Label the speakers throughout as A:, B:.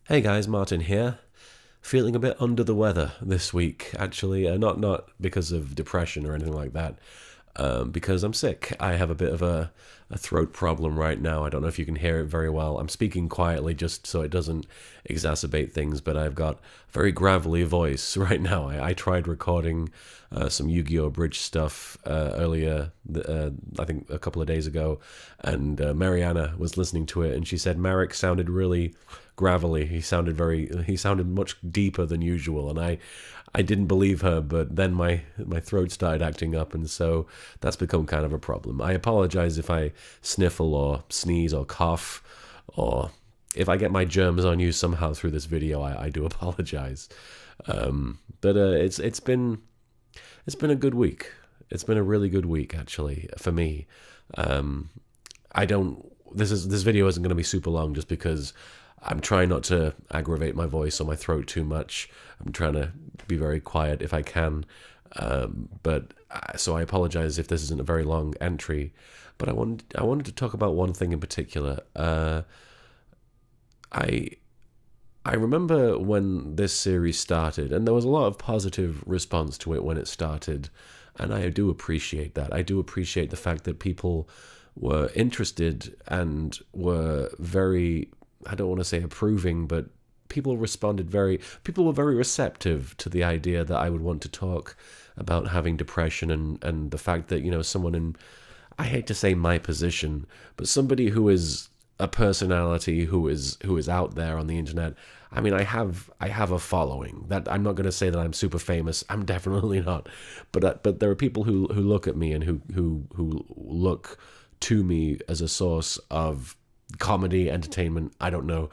A: Hey guys, Martin here. Feeling a bit under the weather this week, actually. Not because of depression or anything like that. Because I'm sick. I have a bit of a throat problem right now. I don't know if you can hear it very well. I'm speaking quietly just so it doesn't exacerbate things, but I've got a very gravelly voice right now. I tried recording some Yu-Gi-Oh! Bridge stuff earlier, I think a couple of days ago, and Mariana was listening to it, and she said Marek sounded really gravelly. He sounded much deeper than usual, and I didn't believe her, but then my throat started acting up, and so that's become kind of a problem. I apologize if I sniffle or sneeze or cough, or if I get my germs on you somehow through this video. I do apologize. But it's been a good week. It's been a really good week actually for me. I don't. This video isn't going to be super long just because I'm trying not to aggravate my voice or my throat too much. I'm trying to be very quiet if I can. So I apologize if this isn't a very long entry. But I wanted to talk about one thing in particular. I I remember when this series started, and there was a lot of positive response to it when it started, and I do appreciate that. I do appreciate the fact that people were interested and were very, I don't want to say approving, but people were very receptive to the idea that I would want to talk about having depression and the fact that, someone in, I hate to say my position, but somebody who is a personality who is out there on the internet. I mean, I have a following. That I'm not going to say that I'm super famous. I'm definitely not. But there are people who look at me and who look to me as a source of comedy, entertainment. I don't know,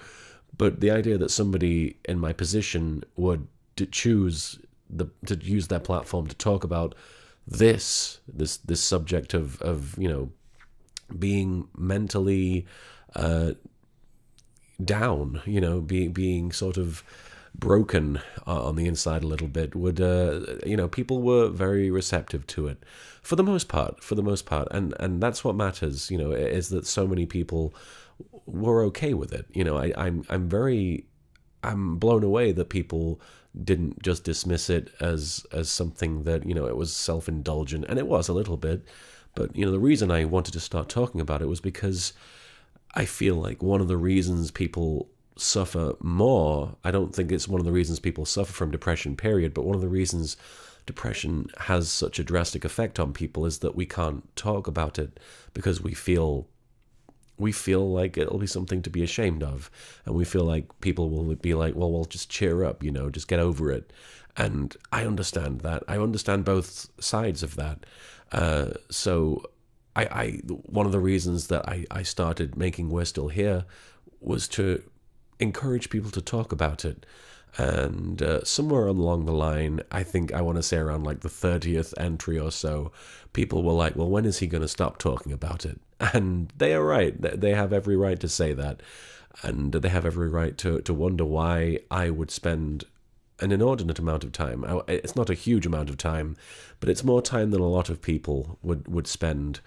A: but the idea that somebody in my position would choose to use their platform to talk about this subject of being mentally down, being sort of broken on the inside a little bit, would people were very receptive to it for the most part, and that's what matters, is that so many people were okay with it. I'm blown away that people didn't just dismiss it as something that, it was self-indulgent, and it was a little bit. But the reason I wanted to start talking about it was because I feel like one of the reasons people suffer more, I don't think it's one of the reasons people suffer from depression, period, but one of the reasons depression has such a drastic effect on people is that we can't talk about it because we feel like it'll be something to be ashamed of, and we feel like people will be like, well, just cheer up, just get over it. And I understand that. I understand both sides of that. So one of the reasons that I started making We're Still Here was to encourage people to talk about it. And somewhere along the line, I think I want to say around like the 30th entry or so, people were like, well, when is he going to stop talking about it? And they are right. They have every right to say that. And they have every right to wonder why I would spend an inordinate amount of time. It's not a huge amount of time, but it's more time than a lot of people would spend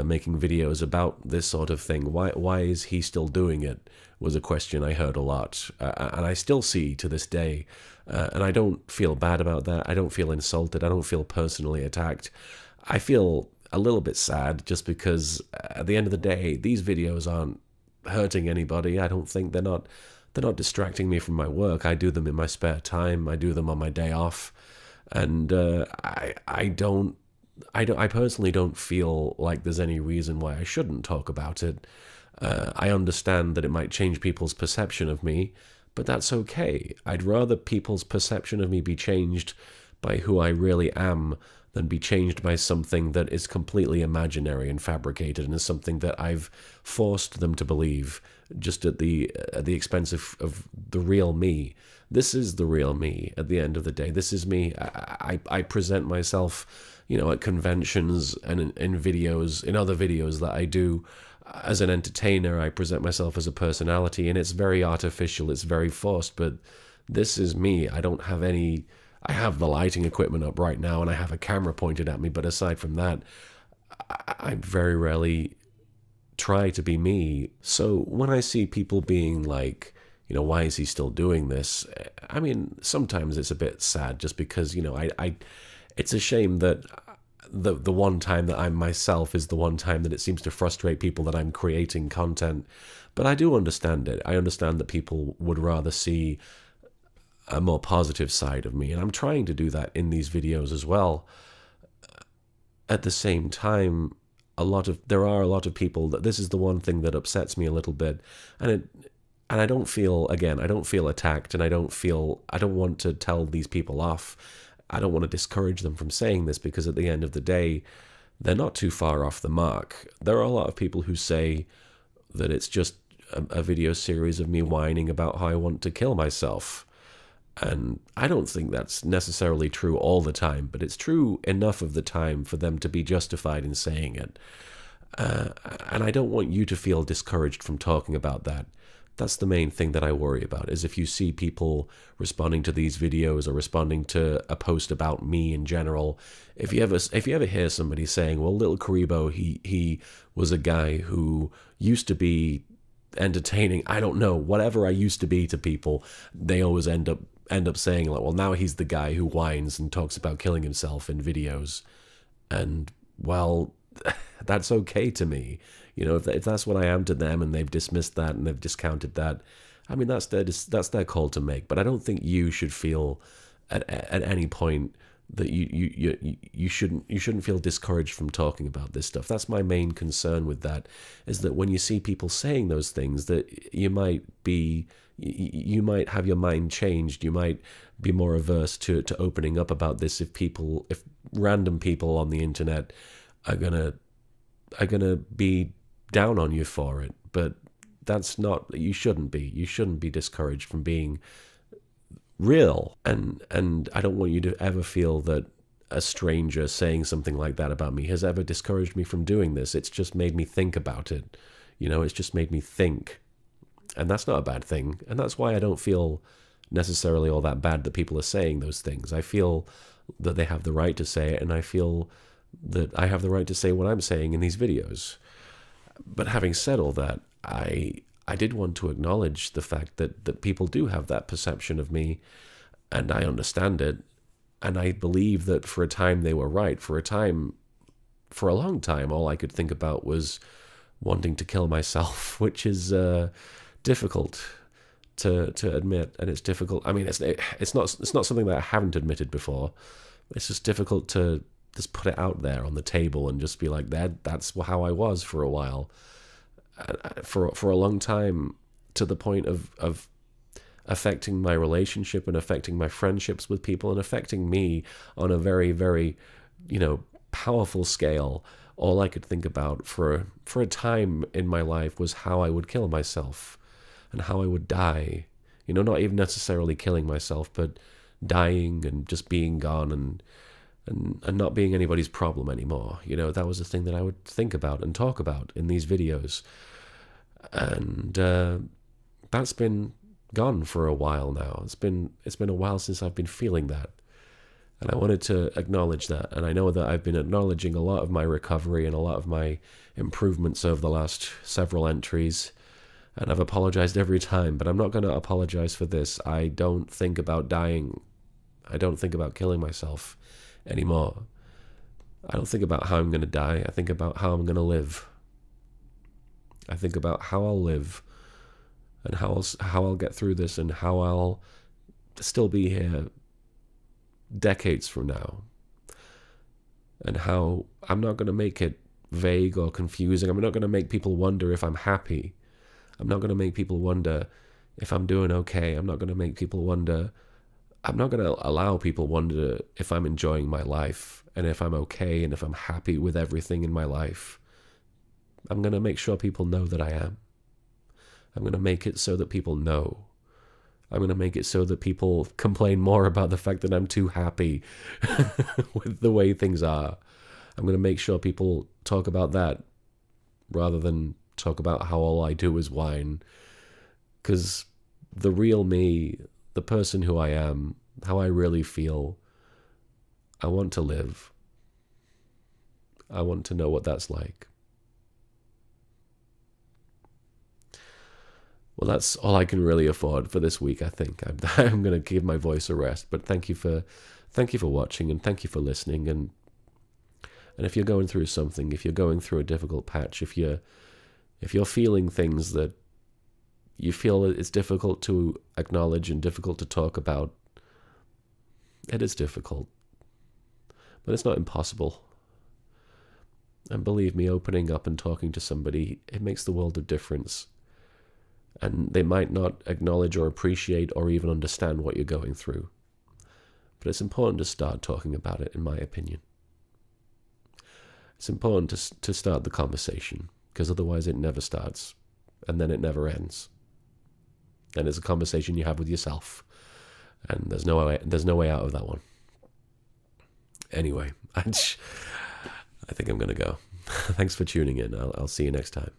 A: making videos about this sort of thing. Why is he still doing it? Was a question I heard a lot, and I still see to this day. And I don't feel bad about that. I don't feel insulted. I don't feel personally attacked. I feel a little bit sad just because at the end of the day, these videos aren't hurting anybody. I don't think they're not distracting me from my work. I do them in my spare time. I do them on my day off, and I personally don't feel like there's any reason why I shouldn't talk about it. I understand that it might change people's perception of me, but that's okay. I'd rather people's perception of me be changed by who I really am than be changed by something that is completely imaginary and fabricated and is something that I've forced them to believe just at the expense of the real me. This is the real me at the end of the day. This is me. I present myself, at conventions and in videos, in other videos that I do as an entertainer. I present myself as a personality, and it's very artificial. It's very forced, but this is me. I have the lighting equipment up right now, and I have a camera pointed at me, but aside from that, I very rarely try to be me. So when I see people being like, why is he still doing this? I mean, sometimes it's a bit sad just because, it's a shame that the one time that I'm myself is the one time that it seems to frustrate people that I'm creating content. But I do understand it. I understand that people would rather see a more positive side of me, and I'm trying to do that in these videos as well. At the same time, there are a lot of people that this is the one thing that upsets me a little bit, and I don't feel attacked, and I don't want to tell these people off. I don't want to discourage them from saying this, because at the end of the day, they're not too far off the mark. There are a lot of people who say that it's just a video series of me whining about how I want to kill myself. And I don't think that's necessarily true all the time, but it's true enough of the time for them to be justified in saying it. And I don't want you to feel discouraged from talking about that. That's the main thing that I worry about, is if you see people responding to these videos or responding to a post about me in general, if you ever hear somebody saying, well, Little Karibo, he was a guy who used to be entertaining, I don't know, whatever I used to be to people, they always end up saying, like, well, now he's the guy who whines and talks about killing himself in videos. And, well, that's okay to me. If that's what I am to them and they've dismissed that and they've discounted that, I mean, that's their call to make. But I don't think you should feel at any point that you shouldn't feel discouraged from talking about this stuff. That's my main concern with that, is that when you see people saying those things, that you might have your mind changed. You might be more averse to opening up about this if random people on the internet are gonna be down on you for it. But that's not, you shouldn't be discouraged from being real. And I don't want you to ever feel that a stranger saying something like that about me has ever discouraged me from doing this. It's just made me think about it. It's just made me think. And that's not a bad thing. And that's why I don't feel necessarily all that bad that people are saying those things. I feel that they have the right to say it, and I feel that I have the right to say what I'm saying in these videos. But having said all that, I did want to acknowledge the fact that people do have that perception of me, and I understand it. And I believe that for a time they were right. For a long time, all I could think about was wanting to kill myself, which is difficult to admit, and it's difficult. I mean, it's not something that I haven't admitted before. It's just difficult to just put it out there on the table and just be like, that's how I was for a while, for a long time, to the point of affecting my relationship and affecting my friendships with people and affecting me on a very, very, powerful scale. All I could think about for a time in my life was how I would kill myself and how I would die. Not even necessarily killing myself, but dying and just being gone and not being anybody's problem anymore. That was the thing that I would think about and talk about in these videos. And that's been gone for a while now. It's been a while since I've been feeling that. And I wanted to acknowledge that. And I know that I've been acknowledging a lot of my recovery and a lot of my improvements over the last several entries. And I've apologized every time, but I'm not going to apologize for this. I don't think about dying. I don't think about killing myself anymore. I don't think about how I'm going to die. I think about how I'm going to live. I think about how I'll live and how I'll get through this and how I'll still be here decades from now. And how I'm not going to make it vague or confusing. I'm not going to make people wonder if I'm happy. I'm not going to make people wonder if I'm doing okay. I'm not going to make people wonder. I'm not going to allow people wonder if I'm enjoying my life and if I'm okay and if I'm happy with everything in my life. I'm going to make sure people know that I am. I'm going to make it so that people know. I'm going to make it so that people complain more about the fact that I'm too happy with the way things are. I'm going to make sure people talk about that rather than talk about how all I do is whine. Because the real me, the person who I am, how I really feel, I want to live. I want to know what that's like. Well, that's all I can really afford for this week. I think I'm going to give my voice a rest. But thank you for watching, and thank you for listening. And if you're going through something, if you're going through a difficult patch, if you're feeling things that you feel it's difficult to acknowledge and difficult to talk about, it is difficult, but it's not impossible. And believe me, opening up and talking to somebody, it makes the world of difference. And they might not acknowledge or appreciate or even understand what you're going through. But it's important to start talking about it, in my opinion. It's important to start the conversation, because otherwise it never starts, and then it never ends. And it's a conversation you have with yourself, and there's no way out of that one. Anyway, I think I'm going to go. Thanks for tuning in. I'll see you next time.